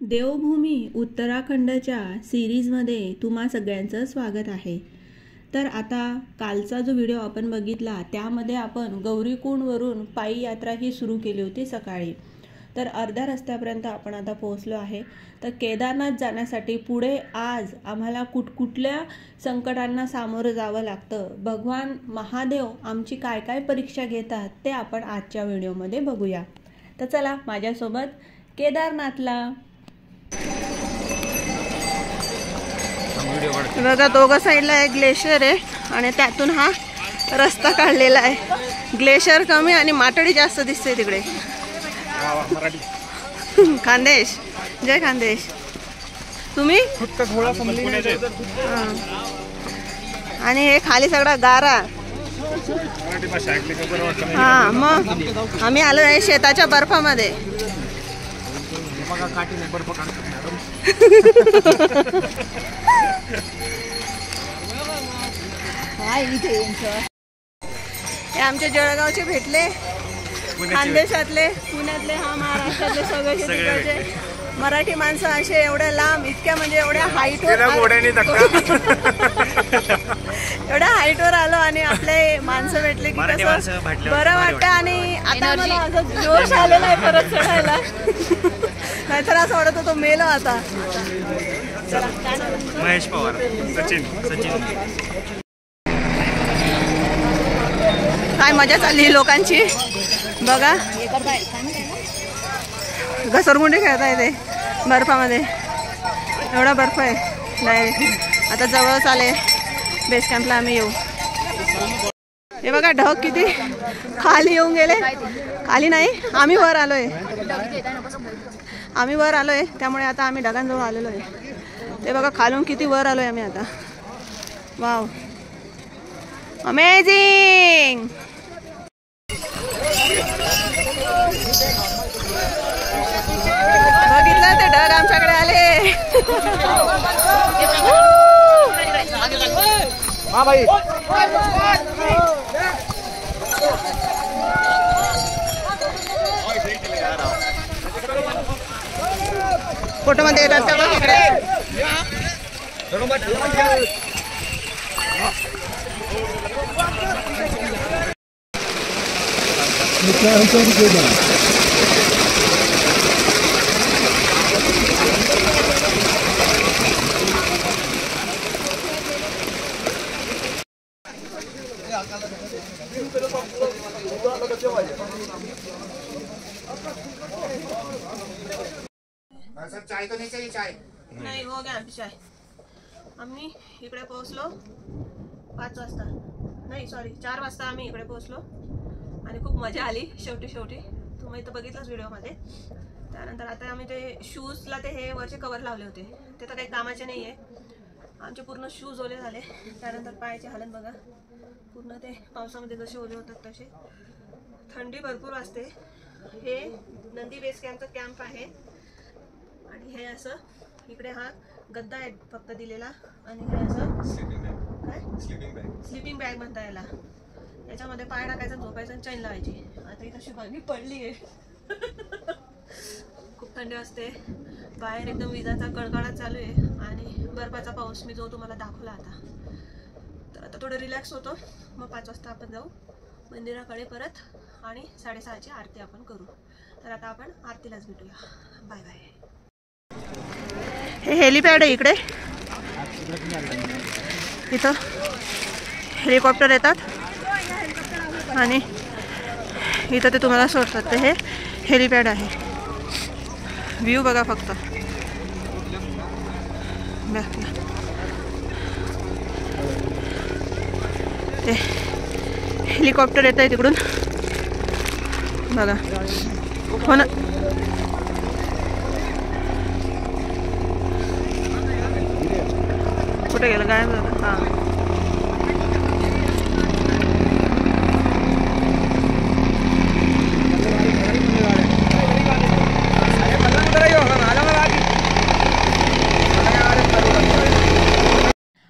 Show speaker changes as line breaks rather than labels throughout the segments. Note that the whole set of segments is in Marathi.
देवभूमी उत्तराखंडच्या सिरीजमध्ये तुम्हा सगळ्यांचं स्वागत आहे। तर आता कालचा जो व्हिडिओ आपण बघितला त्यामध्ये आपण गौरीकुंडवरून पायी यात्रा ही सुरू केली होती सकाळी। तर अर्ध्या रस्त्यापर्यंत आपण आता पोहोचलो आहे। तर केदारनाथ जाण्यासाठी पुढे आज आम्हाला कुठकुठल्या संकटांना सामोरं जावं लागतं, भगवान महादेव आमची काय काय परीक्षा घेतात ते आपण आजच्या व्हिडिओमध्ये बघूया। तर चला माझ्यासोबत केदारनाथला।
बघा दोघं साईडला एक ग्लेशियर आहे आणि त्यातून हा रस्ता काढलेला आहे। ग्लेशियर कमी आणि माटडी जास्त दिसते तिकडे। खानदेश, जय खानदेश। तुम्ही आणि हे खाली सगळा गारा। हा मग आम्ही आलो आहे शेताच्या बर्फामध्ये। हे आमचे जळगावचे भेटले, खानदेशातले, पुण्यातले, हा महाराष्ट्रातले सगळे मराठी माणसं असे एवढ्या लांब, इतक्या म्हणजे एवढ्या हाईटवर एवढ्या हाईटवर आलो आणि आपले माणसं भेटले की कसं बरं वाटतं। आणि आता मला असं जोश आलेला आहे परत चढायला, नाहीतर असं वाटत होतो मेलो आता।
महेश पवार, सचिन
काय मजा चालली लोकांची बघा। घसरगुंडी खेळता येते बर्फामध्ये, एवढा बर्फ आहे डायरेक्ट। आता जवळच आले बेस कॅम्पला आम्ही येऊ। हे बघा ढग किती खाली येऊन गेले, खाली नाही आम्ही वर आलोय, त्यामुळे आता आम्ही ढगांजवळ आलेलो आहे। ते बघा खालून किती वर आलोय आम्ही आता। Wow, amazing. बघितलं ते ढग आमच्याकडे आले। फोटो मध्ये येतात का बघ इकडे।
सर चाय तो नहीं चाहिए? चाय
नाही, हो गया आमची चाय। आम्ही इकडे पोहोचलो 5 वाजता, नाही सॉरी 4 वाजता आम्ही इकडे पोहोचलो आणि खूप मजा आली शेवटी। तुम्ही तर बघितलंच व्हिडिओमध्ये। त्यानंतर आता आम्ही ते शूजला ते हे वरचे कवर लावले होते, ते तर काही कामाचे नाही आहे। आमचे पूर्ण शूज ओले झाले। त्यानंतर पायाची हालत बघा, पूर्ण ते पावसामध्ये जसे ओले होतात तसे। थंडी भरपूर असते। हे नंदी बेस कॅम्पचा कॅम्प आहे आणि हे असं इकडे हा गद्दा आहे फक्त दिलेला आणि हे असं स्लीपिंग बॅग म्हणता याला। याच्यामध्ये पाय टाकायचा, झोपायचं आणि चैन लावायची। आता ही कशी बांधली पडली आहे। खूप थंडी असते बाहेर, एकदम विजांचा कडकडाट चालू आहे आणि बर्फाचा पाऊस मी जो तुम्हाला दाखवला आता। तर आता थोडं रिलॅक्स होतो, मग 5 वाजता आपण जाऊ मंदिराकडे परत आणि 6:30ची आरती आपण करू। तर आता आपण आरतीलाच भेटूया। Bye bye. हे हेलिपॅड आहे इकडे, इथं हेलिकॉप्टर येतात आणि इथं ते तुम्हाला सोडतात। ते हे हेलिपॅड आहे। व्ह्यू बघा फक्त बॅकला, ते हेलिकॉप्टर येत आहे तिकडून बघा। हो ना, कुठे गेलं काय बघा। हा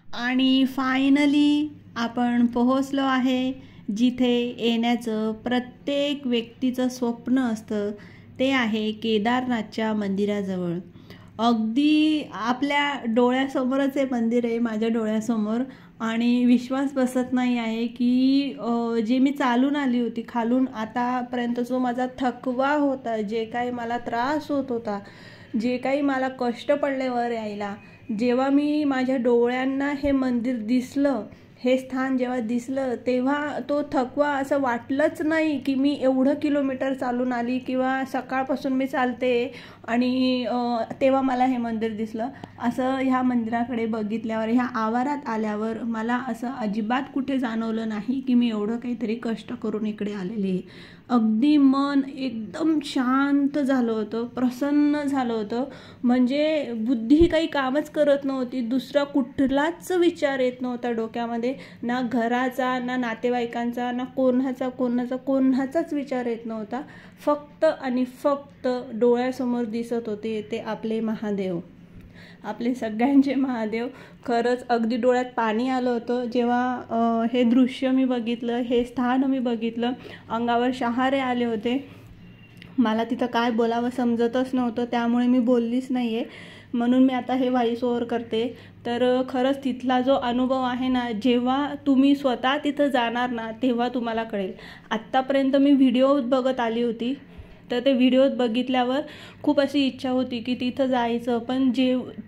आणि फायनली आपण पोहोचलो आहे जिथे येण्याचं प्रत्येक व्यक्तीचं स्वप्न असतं, ते आहे केदारनाथच्या मंदिराजवळ। अगदी आपल्या डोळ्यासमोरच हे मंदिर आहे, माझ्या डोळ्यासमोर. आणि विश्वास बसत नाही आहे की जे मी चालून आली होती खालून, आतापर्यंत जो माझा थकवा होता, जे काही मला त्रास होत होता, जे काही मला कष्ट पडले वर यायला, जेव्हा मी माझ्या डोळ्यांना हे मंदिर दिसलं, हे स्थान जेव्हा दिसलं, तेव्हा तो थकवा असं वाटलंच नाही की मी एवढं किलोमीटर चालून आली किंवा सकाळपासून मी चालते आणि तेव्हा मला हे मंदिर दिसलं. असं ह्या मंदिराकडे बघितल्यावर, ह्या आवारात आल्यावर मला असं अजिबात कुठे जाणवलं नाही की मी एवढं काहीतरी कष्ट करून इकडे आलेली आहे. अगदी मन एकदम शांत झालं होतं, प्रसन्न झालं होतं. म्हणजे बुद्धी काही कामच करत नव्हती, दुसरा कुठलाच विचार येत नव्हता डोक्यामध्ये, ना घराचा, ना नातेवाईकांचा, ना कोणाचाच विचार येत नव्हता. फक्त आणि फक्त डोळ्यासमोर दिसत होते ते आपले महादेव, आपले सगळ्यांचे महादेव. खरंच अगदी डोळ्यात पाणी आलं होतं जेव्हा हे दृश्य मी बघितलं, हे स्थान मी बघितलं. अंगावर शहारे आले होते. मला तिथं काय बोलावं समजतच नव्हतं, त्यामुळे मी बोललीच नाही आहे. म्हणून मी आता हे व्हॉइस ओव्हर करते. तर खरंच तिथला जो अनुभव आहे ना, जेव्हा तुम्ही स्वतः तिथं जाणार ना, तेव्हा तुम्हाला कळेल. आत्तापर्यंत मी व्हिडिओ बघत आली होती, तर ते व्हिडिओत बघितल्यावर खूप अशी इच्छा होती की तिथं जायचं. पण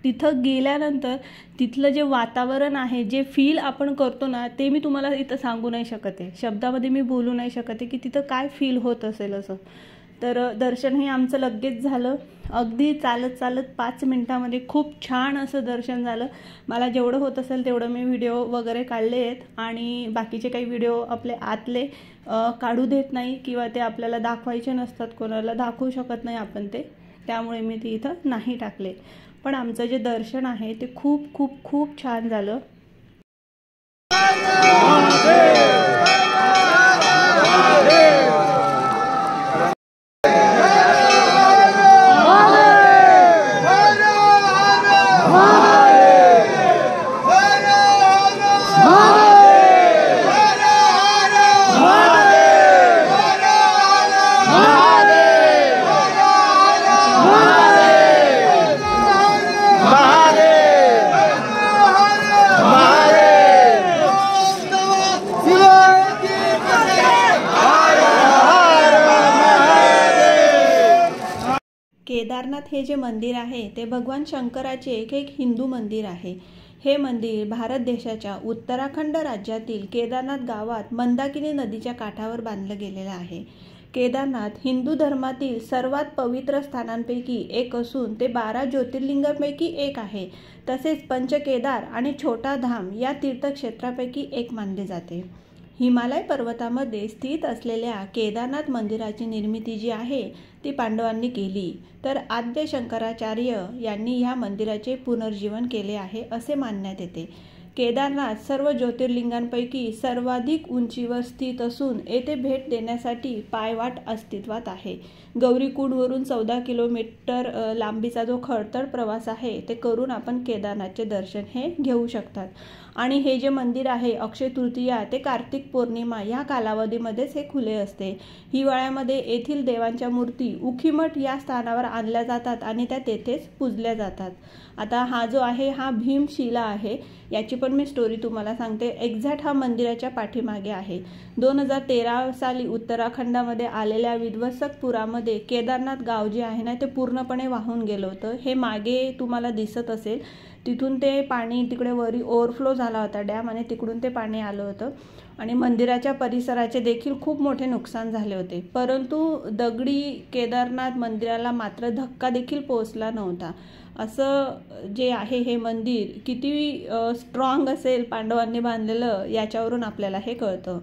तिथं गेल्यानंतर तिथलं जे वातावरण आहे, जे फील आपण करतो ना, ते मी तुम्हाला इथं सांगू नाही शकत आहे, शब्दामध्ये मी बोलू नाही शकत आहे की तिथं काय फील होत असेल असं. तर दर्शन हे आमचं लगेच झालं. अगदी चालत 5 मिनिटामध्ये खूप छान असं दर्शन झालं. मला जेवढं होत असेल तेवढं मी व्हिडिओ वगैरे काढले आहेत. आणि बाकीचे काही व्हिडिओ आपले आतले काढू देत नाही किंवा ते आपल्याला दाखवायचे नसतात, कोणाला दाखवू शकत नाही आपण ते, त्यामुळे मी ते इथं नाही टाकले. पण आमचं जे दर्शन आहे ते खूप खूप खूप छान झालं. केदारनाथ हे जे मंदिर आहे ते भगवान शंकराचे एक हिंदू मंदिर आहे. हे मंदिर भारत देशाच्या उत्तराखंड राज्यातील केदारनाथ गावात मंदाकिनी नदीच्या काठावर बांधलं गेलेलं आहे. केदारनाथ हिंदू धर्मातील सर्वात पवित्र स्थानांपैकी एक असून ते 12 ज्योतिर्लिंगांपैकी एक आहे. तसेच पंचकेदार आणि छोटा धाम या तीर्थक्षेत्रापैकी एक मानले जाते. हिमालय पर्वतामध्ये स्थित असलेल्या केदारनाथ मंदिराची निर्मिती जी आहे ती पांडवांनी केली, तर आद्य शंकराचार्य यांनी ह्या मंदिराचे पुनर्जीवन केले आहे असे मानण्यात येते. केदारनाथ सर्व ज्योतिर्लिंगांपैकी सर्वाधिक उंचीवर स्थित असून येथे भेट देण्यासाठी पायवाट अस्तित्वात आहे. गौरीकुंडवरून 14 किलोमीटर लांबीचा जो खडतर प्रवास आहे ते करून आपण केदारनाथचे दर्शन हे घेऊ शकतात. आणि हे जे मंदिर आहे अक्षय तृतीया ते कार्तिक पौर्णिमा या कालावधीमध्येच हे खुले असते. हिवाळ्यामध्ये येथील देवांच्या मूर्ती उखीमठ या स्थानावर आणल्या जातात आणि त्या तेथेच पूजल्या जातात. आता हा जो आहे हा भीमशिला आहे, याची पण मी स्टोरी तुम्हाला सांगते. एक्झॅक्ट हा मंदिराच्या पाठीमागे आहे. 2013 साली उत्तराखंडामध्ये आलेल्या विध्वंसक पुरामध्ये केदारनाथ गाव जे आहे ना ते पूर्णपणे वाहून गेलं होतं. हे मागे तुम्हाला दिसत असेल, तिथून ते पाणी तिकडे वरी ओव्हरफ्लो झाला होता डॅम आणि तिकडून ते पाणी आलं होतं आणि मंदिराच्या परिसराचे देखील खूप मोठे नुकसान झाले होते. परंतु दगडी केदारनाथ मंदिराला मात्र धक्का देखील पोहोचला नव्हता. असं जे आहे हे मंदिर किती स्ट्रॉंग असेल पांडवांनी बांधलेलं याच्यावरून आपल्याला हे कळतं.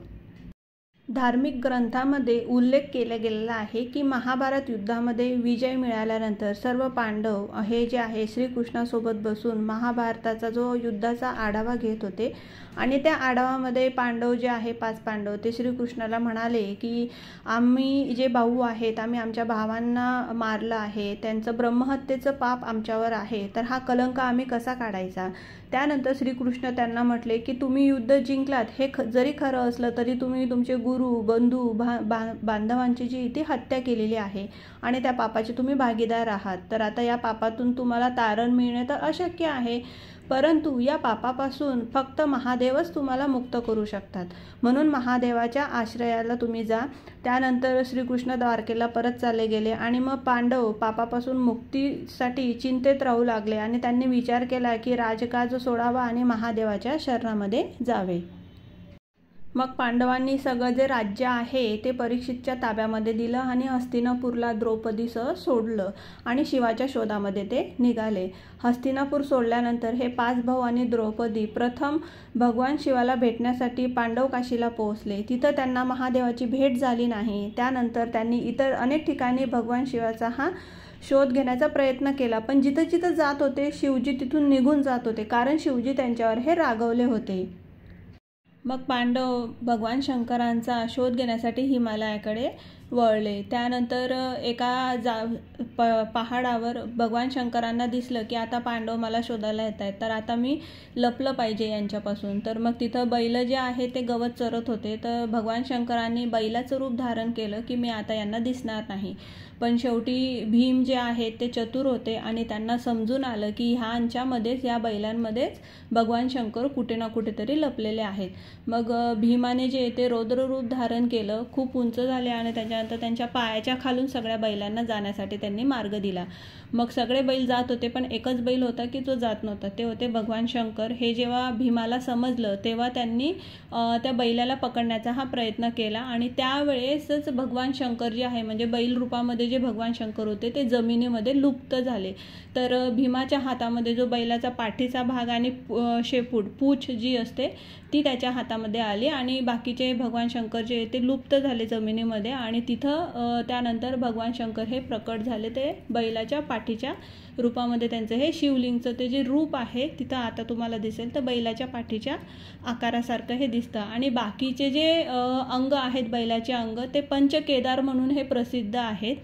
धार्मिक ग्रंथामध्ये उल्लेख केला गेलेला आहे की महाभारत युद्धामध्ये विजय मिळाल्यानंतर सर्व पांडव हे जे आहे श्रीकृष्णासोबत बसून महाभारताचा जो युद्धाचा आढावा घेत होते आणि त्या आढावामध्ये पांडव जे आहे 5 पांडव ते श्रीकृष्णाला म्हणाले की आम्ही जे भाऊ आहेत आम्ही आमच्या भावांना मारलं आहे, त्यांचं ब्रह्महत्येचं पाप आमच्यावर आहे, तर हा कलंक आम्ही कसा काढायचा. त्यानंतर श्रीकृष्ण त्यांना म्हटले की तुम्ही युद्ध जिंकलात हे जरी खरं असलं तरी तुम्ही तुमचे गुरु गुरु बंधू बांधवांची जी ती हत्या केलेली आहे आणि त्या पापाचे तुम्ही भागीदार आहात. तर आता या पापातून तुम्हाला तारण मिळणे तर अशक्य आहे, परंतु या पापापासून फक्त महादेवच तुम्हाला मुक्त करू शकतात. म्हणून महादेवाच्या आश्रयाला तुम्ही जा. त्यानंतर श्रीकृष्ण द्वारकेला परत चालले गेले आणि मग पांडव पापापासून मुक्तीसाठी चिंतेत राहू लागले आणि त्यांनी विचार केला की राजकाज सोडावा आणि महादेवाच्या शरणामध्ये जावे. मग पांडवांनी सगळं जे राज्य आहे ते परीक्षितच्या ताब्यामध्ये दिलं आणि हस्तिनापूरला द्रौपदीसह सोडलं आणि शिवाच्या शोधामध्ये ते निघाले. हस्तिनापूर सोडल्यानंतर हे 5 भाऊ आणि द्रौपदी प्रथम भगवान शिवाला भेटण्यासाठी पांडव काशीला पोहोचले. तिथं त्यांना महादेवाची भेट झाली नाही. त्यानंतर त्यांनी इतर अनेक ठिकाणी भगवान शिवाचा शोध घेण्याचा प्रयत्न केला, पण जिथं जिथं जात होते शिवजी तिथून निघून जात होते, कारण शिवजी त्यांच्यावर हे रागवले होते. मग पांडव भगवान शंकरांचा शोध घेण्यासाठी हिमालयाकडे वळले. त्यानंतर एका पहाडावर भगवान शंकरांना दिसलं की आता पांडव मला शोधायला येत आहेत, तर आता मी लपलं पाहिजे यांच्यापासून. तर मग तिथं बैल जे आहे ते गवत चरत होते. तर भगवान शंकरांनी बैलाचं रूप धारण केलं की मी आता यांना दिसणार नाही. पण शेवटी भीम जे आहेत ते चतुर होते आणि त्यांना समजून आलं की ह्यांच्यामध्येच, या बैलांमध्येच भगवान शंकर कुठे ना कुठेतरी लपलेले आहेत. मग भीमाने जे ते रौद्र रूप धारण केलं, खूप उंच झाले आणि त्याच्यानंतर त्यांच्या पायाच्या खालून सगळ्या बैलांना जाण्यासाठी त्यांनी मार्ग दिला. मग सगळे बैल जात होते, पण एकच बैल होता की जो जात नव्हता, ते होते भगवान शंकर. हे जेव्हा भीमाला समजलं तेव्हा त्यांनी त्या बैलाला पकडण्याचा प्रयत्न केला आणि त्यावेळेसच भगवान शंकर जे आहे, म्हणजे बैल रूपामध्ये जे भगवान शंकर होते ते जमिनीमध्ये लुप्त झाले. तर भीमाच्या हातामध्ये जो बैलाचा पाठीचा भाग आणि शेपूट, पूछ जी असते ती त्याच्या हातामध्ये आली आणि बाकीचे भगवान शंकर जे ते लुप्त झाले जमिनीमध्ये. आणि तिथं त्यानंतर भगवान शंकर हे प्रकट झाले. ते बैलाच्या पाठीच्या रूपामध्ये त्यांचं हे शिवलिंगचं ते जे रूप आहे तिथं आता तुम्हाला दिसेल, तर बैलाच्या पाठीच्या आकारासारखं हे दिसतं. आणि बाकीचे जे अंग आहेत बैलाचे अंग ते पंचकेदार म्हणून हे प्रसिद्ध आहेत.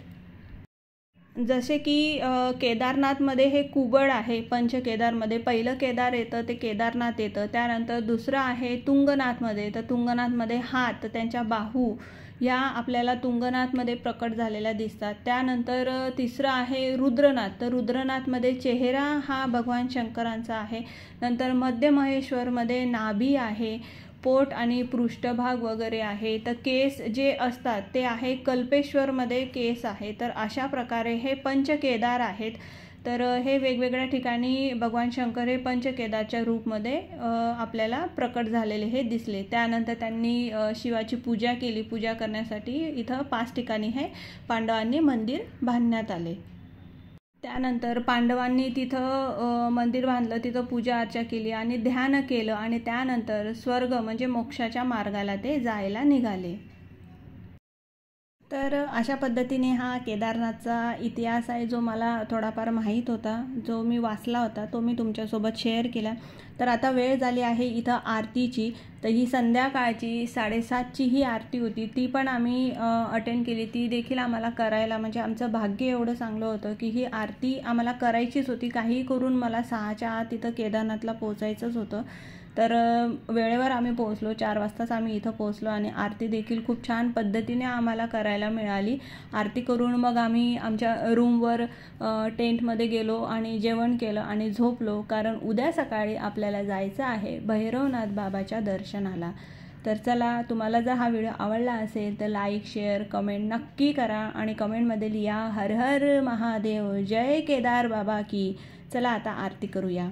जसे की केदारनाथमध्ये हे कुबड आहे. पंचकेदारमध्ये पहिलं केदार येतं ते केदारनाथ येतं. त्यानंतर दुसरं आहे तुंगनाथमध्ये, तर तुंगनाथमध्ये हात, त्यांच्या बाहू या आपल्याला तुंगनाथमध्ये प्रकट झालेल्या दिसतात. त्यानंतर तिसरं आहे रुद्रनाथ, तर रुद्रनाथमध्ये चेहरा हा भगवान शंकरांचा आहे. नंतर मध्य महेश्वरमध्ये नाभी आहे, पोट आणि पृष्ठभाग वगैरे आहे. तर केस जे असतात ते आहे कल्पेश्वरमध्ये केस आहे. तर अशा प्रकारे हे पंचकेदार आहेत. तर हे वेगवेगळ्या ठिकाणी भगवान शंकर हे पंचकेदारच्या रूपमध्ये आपल्याला प्रकट झालेले हे दिसले. त्यानंतर त्यांनी शिवाची पूजा केली. पूजा करण्यासाठी इथं 5 ठिकाणी हे पांडवांनी मंदिर बांधण्यात आले. त्यानंतर पांडवांनी तिथं मंदिर बांधलं, तिथं पूजा अर्चा केली आणि ध्यान केलं आणि त्यानंतर स्वर्ग म्हणजे मोक्षाच्या मार्गाला ते जायला निघाले. तर अशा पद्धतीने हा केदारनाथचा इतिहास आहे, जो मला थोडाफार माहीत होता, जो मी वाचला होता, तो मी तुमच्यासोबत शेअर केला. तर आता वेळ झाली आहे इथं आरतीची. तर ही संध्याकाळची 7:30ची ही आरती होती, ती पण आम्ही अटेंड केली. ती देखील आम्हाला करायला, म्हणजे आमचं भाग्य एवढं चांगलं होतं की ही आरती आम्हाला करायचीच होती. काहीही करून मला 6च्या आत तिथं केदारनाथला पोहोचायचंच होतं. तर वेळेवर आम्ही पोहोचलो, 4 वाजताच आम्ही इथं पोहोचलो आणि आरती देखील खूप छान पद्धतीने आम्हाला करायला मिळाली. आरती करून मग आम्ही आमच्या रूमवर टेंटमध्ये गेलो आणि जेवण केलं आणि झोपलो, कारण उद्या सकाळी आपल्याला जायचं आहे भैरवनाथ बाबाच्या दर्शनाला. तर चला, तुम्हाला जर हा व्हिडिओ आवडला असेल तर लाईक, शेअर, कमेंट नक्की करा आणि कमेंटमध्ये लिहा हर हर महादेव, जय केदार बाबा की. चला आता आरती करूया.